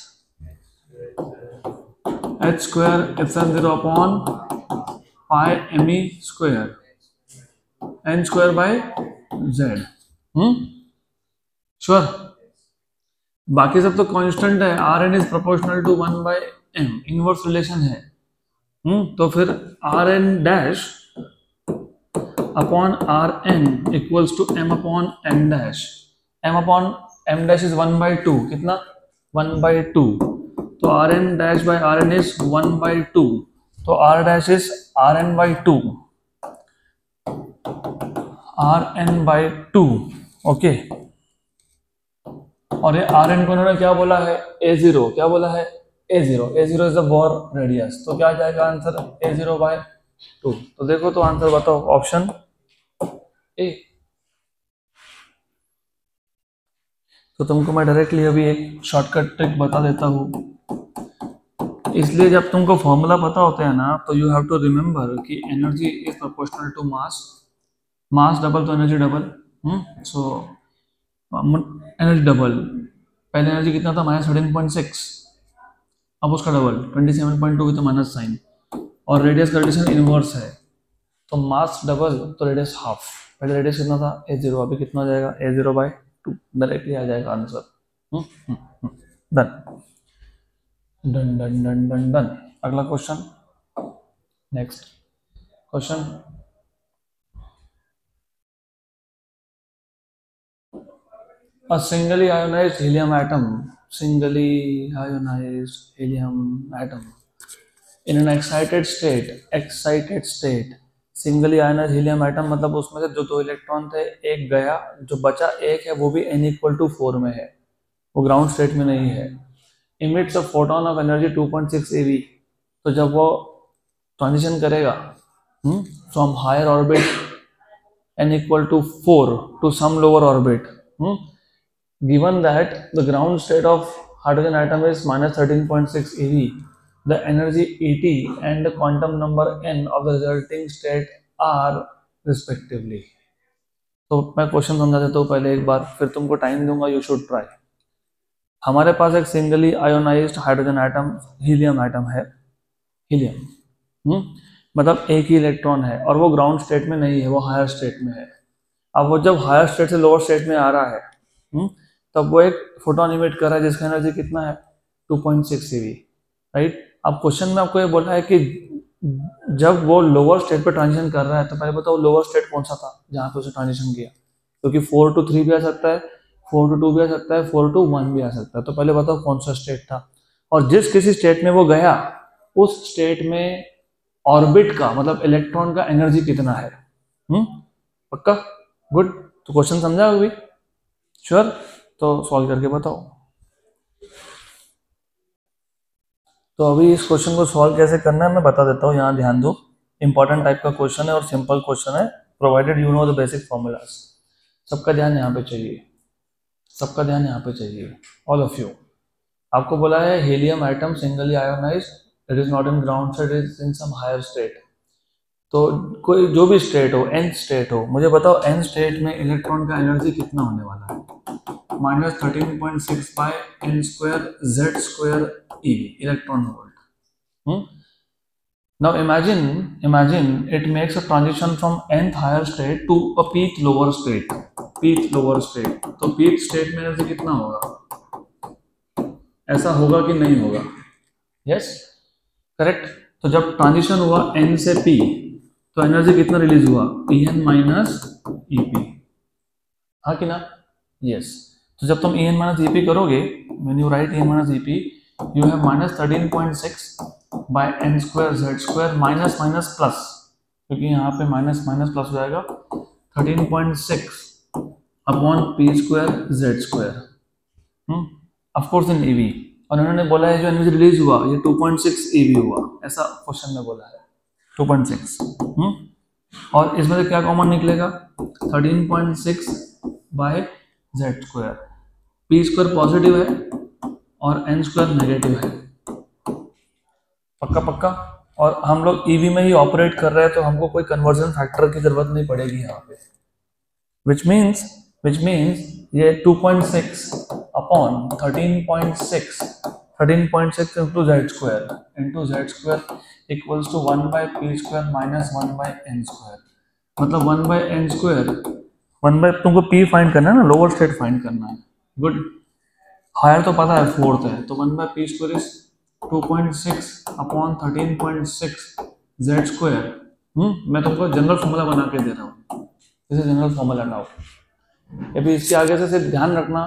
h square epsilon 0 upon pi M E square N square by Z. Sure? बाकी सब तो कांस्टेंट है। R N is proportional to 1 by M, inverse relation है। तो फिर R N dash upon R N equals to M upon M dash. M upon M dash is 1/2। कितना? 1/2। तो R N dash by R N is 1/2, तो R dash is R N by 2, R N by 2। Okay, और ये are N को उन्होंने क्या बोला है? A0। क्या बोला है? A0। A0 is the Bohr radius, तो क्या जाएगा आंसर? A0/2। तो देखो तो आंसर बताओ, ऑप्शन ए। तो तुमको मैं डायरेक्टली अभी एक शॉर्टकट ट्रिक बता देता हूँ। इसलिए जब तुमको फॉर्मूला पता होता है ना, तो यू हैव टू रिमेंबर कि energy is proportional to mass, mass double तो energy double. So energy double, पहले एनर्जी कितना था? -13.6, अब उसका डबल 27.2 विद माइनस साइन, और रेडियस का रिलेशन इनवर्स है, तो मास डबल तो रेडियस हाफ। पहले रेडियस कितना था? A0, अभी कितना हो जाएगा? A0/2। डायरेक्टली आ जाएगा answer. Done done done done done done. अगला question, next question. A singly ionized helium atom, singly ionized helium atom in an excited state, singly ionize helium atom मतलब उसमें से जो 2 इलेक्ट्रॉन थे, एक गया, जो बचा एक है वो भी n=4 में है, वो ग्राउंड स्टेट में नहीं है। Emits a photon of energy 2.6 eV, तो जब वो ट्रांजिशन करेगा from higher orbit n=4 to some lower orbit, given that the ground state of hydrogen atom is -13.6 eV, the energy ET and the quantum number n of the resulting state are respectively। तो मैं question समझा देता हूँ पहले एक बार, फिर तुमको time दूंगा, यू शुड ट्राई। हमारे पास एक singly ionised hydrogen atom, helium atom है। हीलियम मतलब एक ही इलेक्ट्रॉन है, और वो ग्राउंड स्टेट में नहीं है, वो हायर स्टेट में है। अब वो जब हायर स्टेट से लोअर स्टेट में आ रहा है, तब वो एक फोटोन इमिट कर रहा है जिसका एनर्जी कितना है? 2.6 eV, राइट। अब क्वेश्चन में आपको ये बोला है कि जब वो लोअर स्टेट पे ट्रांजिशन कर रहा है तो पहले बताओ लोअर स्टेट कौन सा था जहां पे उसे ट्रांजिशन किया, क्योंकि 4 to 3 भी आ सकता है, 4 to 2 भी आ सकता है, 4 to 1 भी आ सकता है। तो पहले बताओ कौन सा स्टेट था, और जिस किसी स्टेट में वो गया उस स्टेट में ऑर्बिट का मतलब इलेक्ट्रॉन का एनर्जी कितना है। पक्का? गुड। तो क्वेश्चन समझा अभी? श्योर? तो सॉल्व करके बताओ। तो अभी इस क्वेश्चन को सॉल्व कैसे करना है मैं बता देता हूँ, यहाँ ध्यान दो। इंपॉर्टेंट टाइप का क्वेश्चन है और सिंपल क्वेश्चन है, provided you know the basic formulas. सबका ध्यान यहाँ पे चाहिए, सबका ध्यान यहाँ पे चाहिए, ऑल ऑफ यू। आपको बोला है helium atom singly ionized, it is not in ground state, it is in some higher state. तो कोई जो भी स्टेट हो, एन स्टेट हो, मुझे बताओ एन स्टेट में इलेक्ट्रॉन का एनर्जी कितना होने वाला है। -13.6 by N square Z square eV electron volt. Now imagine it makes a transition from nth higher state to a pth lower state. Pth lower state. तो pth state में energy कितना होगा? ऐसा होगा कि नहीं होगा? Yes, correct. तो जब ट्रांजिशन हुआ n से p तो एनर्जी कितना रिलीज हुआ? En minus ep। हाँ कि ना? यस। तो जब तुम En माइनस ep करोगे, when you write En minus ep, you have -13.6 by N square Z square minus minus plus, क्योंकि यहाँ पे माइनस माइनस प्लस हो जाएगा, 13.6 upon P square Z square of course in eV. और उन्होंने बोला है जो एनर्जी रिलीज हुआ ये 2.6 ईवी हुआ, ऐसा क्वेश्चन में बोला है 2.6। और इसमें से क्या कॉमन निकलेगा? 13.6 by Z square. P square positive है और एन स्क्वायर नेगेटिव है। पक्का पक्का। और हम लोग ईवी में ही ऑपरेट कर रहे हैं तो हमको कोई कन्वर्जन फैक्टर की जरूरत नहीं पड़ेगी यहाँ पे। विच मीन्स ये 2.6 upon 13.6 into Z square equals to 1 by P square minus 1 by N square. मतलब 1 बाय एन स्क्वायर, 1 बाय, तुमको पी फाइंड करना है ना, लोअर स्टेट फाइंड करना है। गुड। हायर तो पता है 4th है, तो 1 by P square is 2.6 upon 13.6 Z square. मैं तुमको जनरल फॉर्मूला बना के दे रहा हूँ, इसे जनरल फॉर्मूला नाउ। अभी इसके आगे से सिर्फ ध्यान रखना,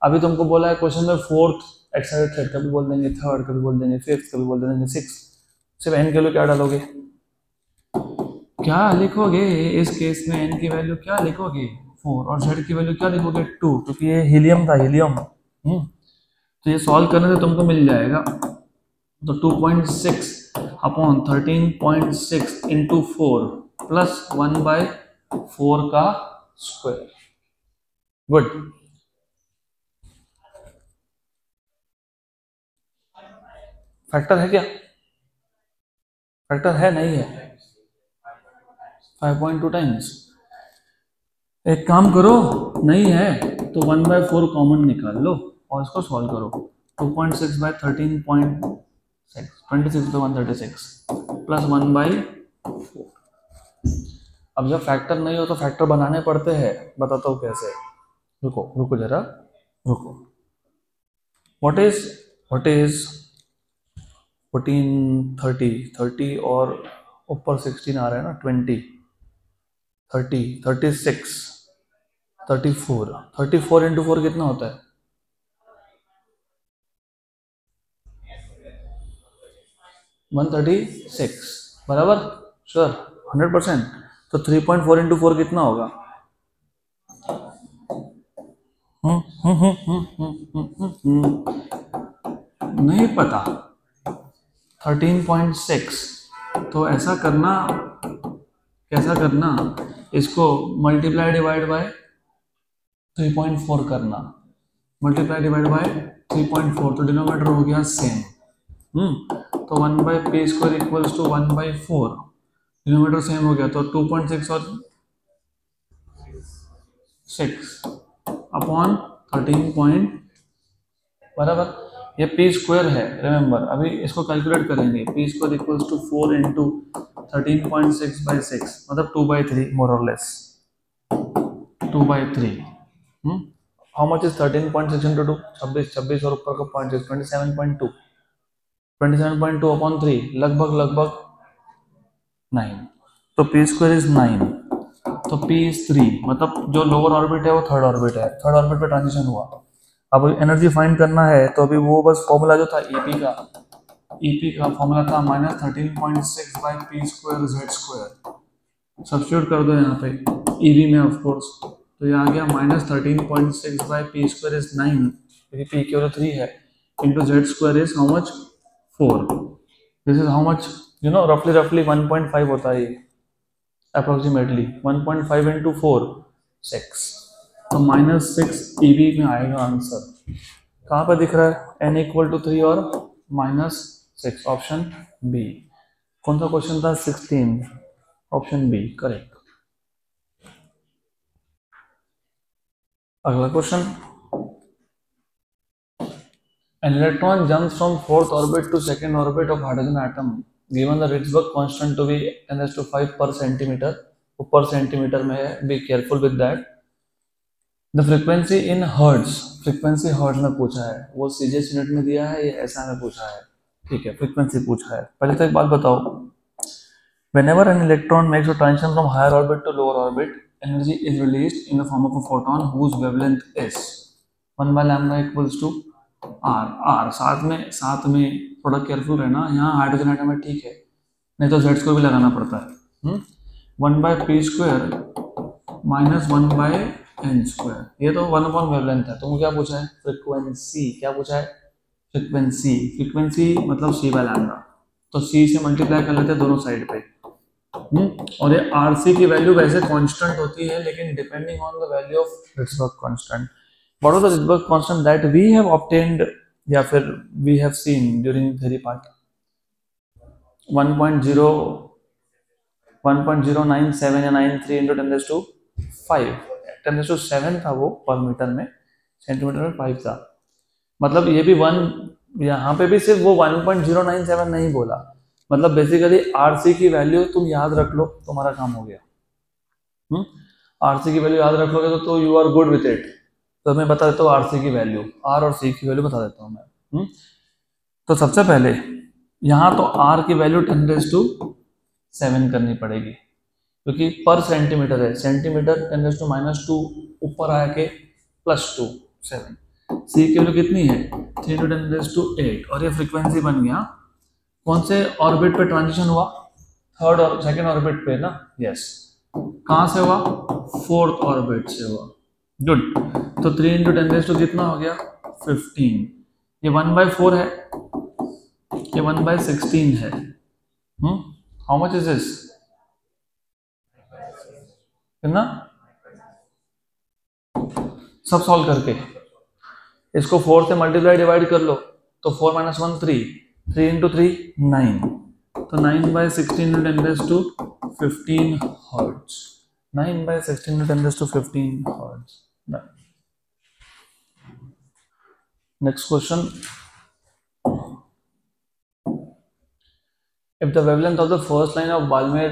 अभी तुमको बोला है क्वेश्चन में 4th एक्साइटेड, कभी बोल देंगे 3rd, कभी बोल देंगे 5th, कभी बोल देंगे 6th। सिर्फ एन के लिए क्या डालोगे, क्या लिखोगे इस केस में? एन की वैल्यू क्या लिखोगे? 4। और जेड की वैल्यू क्या लिखोगे? 2, क्योंकि ये हीलियम था, हीलियम। तो ये सॉल्व करने से तुमको मिल जाएगा। तो 2.6 अपॉन 13.6 इंटू 4 प्लस 1 बाय 4 का स्क्वायर। गुड। फैक्टर है क्या? फैक्टर है नहीं है? 5.2 टाइम्स। एक काम करो, नहीं है तो 1 बाय 4 कॉमन निकाल लो और इसको सॉल्व करो। 2.6 बाय 13.6 26 तो 136 प्लस 1 बाई 4। अब जब फैक्टर नहीं हो तो फैक्टर बनाने पड़ते हैं, बताता हूँ कैसे। रुको जरा, रुको। व्हाट इज 14 30 और ऊपर 16 आ रहा है ना, 20 30 36 34 इंटू 4 कितना होता है? 136 बराबर? श्योर? 100%। तो 3.4 इंटू 4 कितना होगा? नहीं पता? 13.6। तो ऐसा करना, कैसा करना, इसको मल्टीप्लाई डिवाइड बाय 3.4 करना, मल्टीप्लाई डिवाइड बाय 3.4, तो डिनोमिनेटर हो गया सेम। तो 1 by P square equals to 1 by 4, denominator same हो गया, तो 2.6 और 6 अपॉन 13 बराबर। ये पी स्क्वायर है, रिमेंबर। अभी इसको कैलकुलेट करेंगे। P square equals to 4 into 13.6 by 6, मतलब 2/3 मोर और less, 2/3। How much is 13.6 into 2? 26 और ऊपर का 0.6 27.2। 27.2 अपॉन 3 लगभग लगभग 9, तो पी स्क्वायर इज 9, तो पी इज 3, मतलब जो लोअर ऑर्बिट है वो थर्ड ऑर्बिट है, थर्ड ऑर्बिट पे ट्रांजिशन हुआ। अब एनर्जी फाइंड करना है तो अभी वो बस फॉर्मूला जो था ईपी का फॉर्मूला था -13.6 by P square Z square, substitute कर दो यहाँ पे ईवी में ऑफ कोर्स, तो ये आ गया -13.6 बाई पी स्क्वायर इज 9, क्योंकि पी की वैल्यू 3 है, into Z square is how much 4, this is how much रफली 1.5 होता है ये, अप्रोक्सीमेटली 1.5 इंटू 4 6, तो -6 ईवी में आएगा आंसर। कहाँ पर दिख रहा है n इक्वल टू 3 और -6, ऑप्शन बी। कौन सा क्वेश्चन था? 16, ऑप्शन बी करेक्ट। अगला question, an electron jumps from fourth orbit to second orbit of hydrogen atom given the Rydberg constant to be n⁵ per centimeter, per centimeter में है, be careful with that, the frequency in hertz, frequency hertz में पूछा है, वो CGS unit में दिया है, ये ऐसा में पूछा है, ठीक है, फ्रीक्वेंसी पूछा है। पहले तो एक बात बताओ, whenever an electron makes a transition from higher orbit to lower orbit, energy is released in the form of a photon whose wavelength is 1 by lambda equals to R साथ में थोड़ा केयरफुल रहना, यहाँ हाइड्रोजन आइटम है, ठीक है, नहीं तो जेड स्क्वायर भी लगाना पड़ता है। 1 by P square minus 1 by N square, ये तो 1 अपॉन वेवलेंथ है। तुमको क्या पूछा है? फ्रीक्वेंसी। क्या पूछा है? फ्रीक्वेंसी। फ्रीक्वेंसी मतलब सी बाय लैम्डा, तो सी से मल्टीप्लाई कर लेते हैं दोनों साइड पे। और ये आर सी की वैल्यू वैसे कांस्टेंट होती है, लेकिन depending on the value of Rydberg constant. What was the Rydberg constant that we have obtained या फिर we have seen during theory part? 1.0 1.097 या 93 into 10⁵ 10⁵ था वो पर मीटर में, सेंटीमीटर में 5 था, मतलब ये भी 1, यहाँ पे भी सिर्फ वो 1.097 नहीं बोला, मतलब बेसिकली आरसी की वैल्यू तुम याद रख लो, तुम्हारा काम हो गया। आरसी की वैल्यू याद रख लोगे तो you are good with it. तो मैं बता देता हूँ आर सी की वैल्यू, आर और सी की वैल्यू बता देता हूँ मैं। तो सबसे पहले यहाँ तो आर की वैल्यू 10⁻⁷ करनी पड़ेगी, क्योंकि पर सेंटीमीटर है, सेंटीमीटर 10⁻⁻2 ऊपर आके +2 7। सी की वैल्यू कितनी है? 3 × 10⁸ और ये फ्रीक्वेंसी बन गया। कौन से ऑर्बिट पे ट्रांजिशन हुआ? थर्ड और सेकेंड ऑर्बिट पे ना, यस। कहाँ से हुआ? फोर्थ ऑर्बिट से हुआ, गुड। तो 3 × 10⁻⁴ कितना हो गया? 15। ये 1/4 है, ये 1/16 है। How much is this? कितना? सब सॉल्व करके इसको 4 से मल्टीप्लाई डिवाइड कर लो, तो 4 - 1 3, 3 × 3 9, तो 9/16 × 10⁻15 hertz, 9/16 × 10⁻15 hertz. Next question. If the wavelength of the first line of Balmer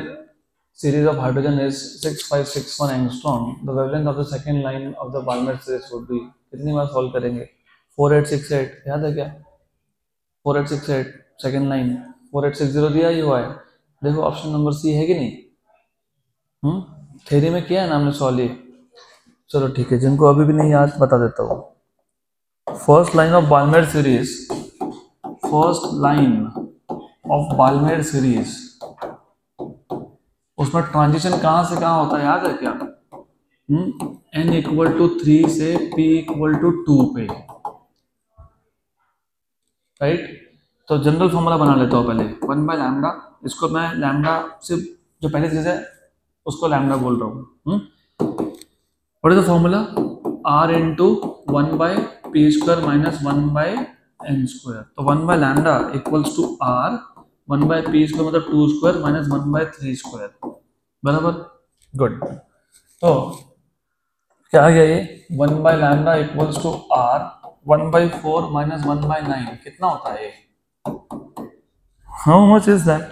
series of hydrogen is 6561 angstrom, the wavelength of the second line of the Balmer series would be, कितनी बार solve करेंगे? 4868 याद है क्या? 4868 second line, 4860 दिया ही हुआ है, देखो option number सी है कि नहीं? थ्योरी में किया है ना हमने सॉल्व ये। चलो ठीक है, जिनको अभी भी नहीं याद बता देता हूँ। First line of Balmer series, first line of Balmer series, उसमें ट्रांजिशन कहां से कहां होता है याद है क्या? n = 3 से p = 2 पे, राइट। तो जनरल फॉर्मूला बना लेता हूँ पहले, 1 बाय लैम्डा, इसको मैं लैम्डा से जो पहली चीज है उसको लैम्डा बोल रहा हूँ। What is the formula? r × 1/p² - 1/n², तो 1 by lambda equals to r 1/p² मतलब 2² - 1/3², बराबर, गुड। तो क्या आ गया ये? 1 by lambda equals to r 1/4 - 1/9, कितना होता है ये? How much is that?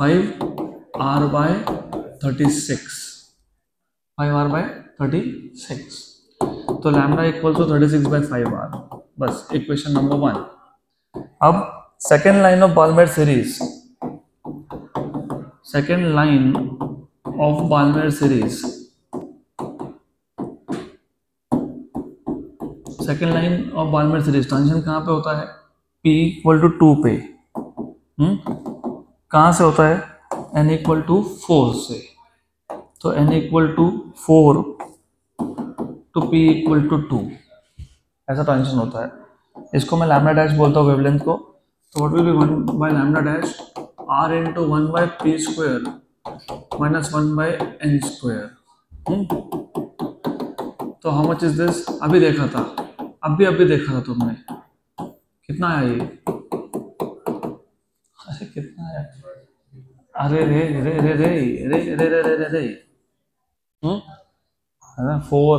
5r/36, 5r/36, तो लैम्डा इक्वल्स टू 36/5r। बस इक्वेशन नंबर 1। अब second line of Balmer series, second line of Balmer series, second line of Balmer series transition कहाँ पे होता है? P इक्वल टू 2 पे। कहाँ से होता है? N इक्वल टू 4 से। तो N equal to 4 to P equal to 2, ऐसा ट्रांजिशन होता है। इसको मैं लैम्डा डैश बोलता हूँ वेवलेंथ को। तो what will be 1 by lambda dash R into 1 by P square minus 1 by N square. तो हाउ मच इज दिस? अभी देखा था, अभी देखा था तुमने। कितना आया ये? अरे कितना आया? अरे रे रे रे रे रे रे रे रे रे रे है ना, 4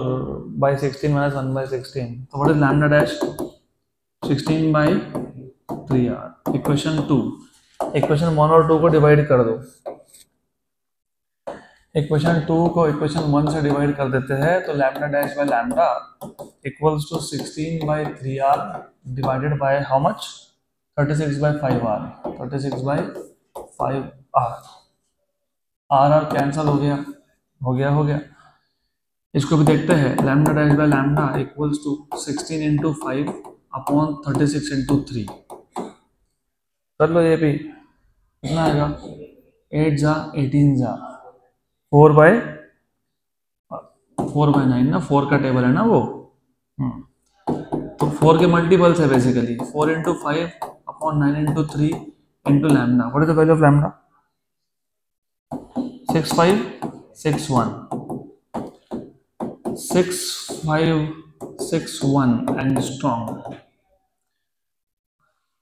बाई 16 माइनस 1 बाई 16। तो what is lambda dash? 16 by 3R। Equation 2, equation 1 और 2 को डिवाइड कर दो। इक्वेशन 2 को इक्वेशन 1 से डिवाइड कर देते हैं, तो lambda dash by lambda equals to 16 by 3R divided by how much? 36 by 5R। 36 by 5R। R cancel हो गया, हो गया हो गया। इसको भी देखते हैं। Lambda dash by lambda equals to 16 into 5 upon 36 into 3। कर लो ये भी। कितना आएगा? 8 जा 18 जा 4 बाय 9 ना, 4 का टेबल है ना वो। तो 4 के मल्टीपल्स है basically. 4 into 5 upon 9 into 3 into lambda. What is the value of lambda? 6561 6561 angstrom.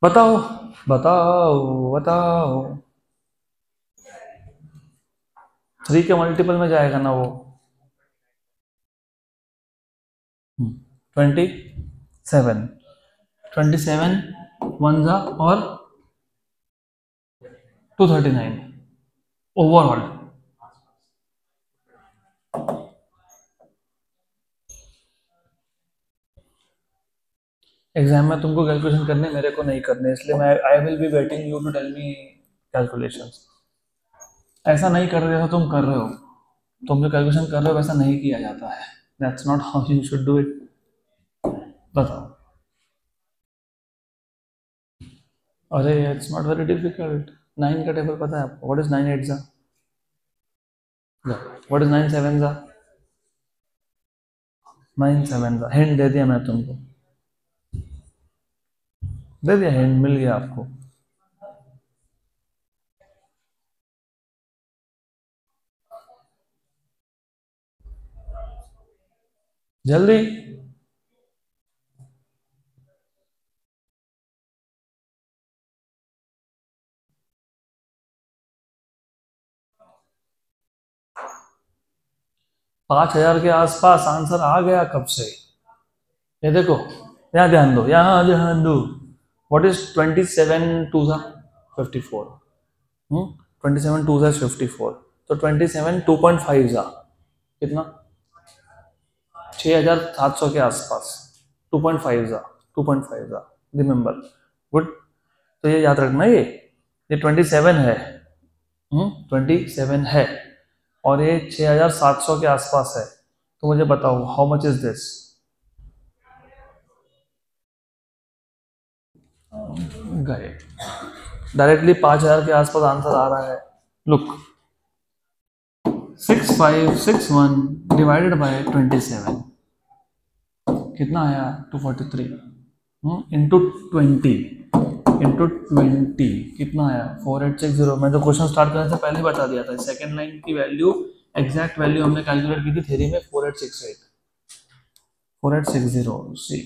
बताओ बताओ बताओ। 3 के मल्टीपल में जाएगा ना वो। 27 1 जा और 239 ओवरऑल। एग्जाम में तुमको कैलकुलेशन करने, मेरे को नहीं करने, इसलिए मैं I will be waiting you to tell me calculations. ऐसा नहीं कर रहे जैसा तुम कर रहे हो। तुम जो कैलकुलेशन कर रहे हो वैसा नहीं किया जाता है। That's not how you should do it. बताओ। अरे इट्स नॉट वेरी डिफिकल्ट। 9 का टेबल पता है आपको? व्हाट इज 9 8 जा? व्हाट इज 9 7 जा? 9 7 जा। हिंट दे दिया मैं तुमको, दे दिया हिंट, मिल गया आपको। जल्दी। पांच हजार के आसपास आंसर आ गया कब से। ये देखो, यहाँ ध्यान दो, यहाँ ध्यान दो। व्हाट इज 27 2 जा 54। 27 2 जा 54। तो 27 2.5 जा कितना? 6700 के आसपास। 2.5 जा 2.5 जा। Remember, good. तो ये याद रखना, ये 27 है। 27 है और ये 6700 के आसपास है। तो मुझे बताओ हाउ मच इज दिस? गए डायरेक्टली 5000 के आसपास आंसर आ रहा है। लुक, 6561 डिवाइडेड बाय 27 कितना आया? 243 इंटू 20 कितना आया? 4860। मैं जो क्वेश्चन स्टार्ट करने से पहले ही बता दिया था। सेकेंड लाइन की वैल्यू, एग्जैक्ट वैल्यू हमने कैलकुलेट की थी थ्योरी में 4860 सी।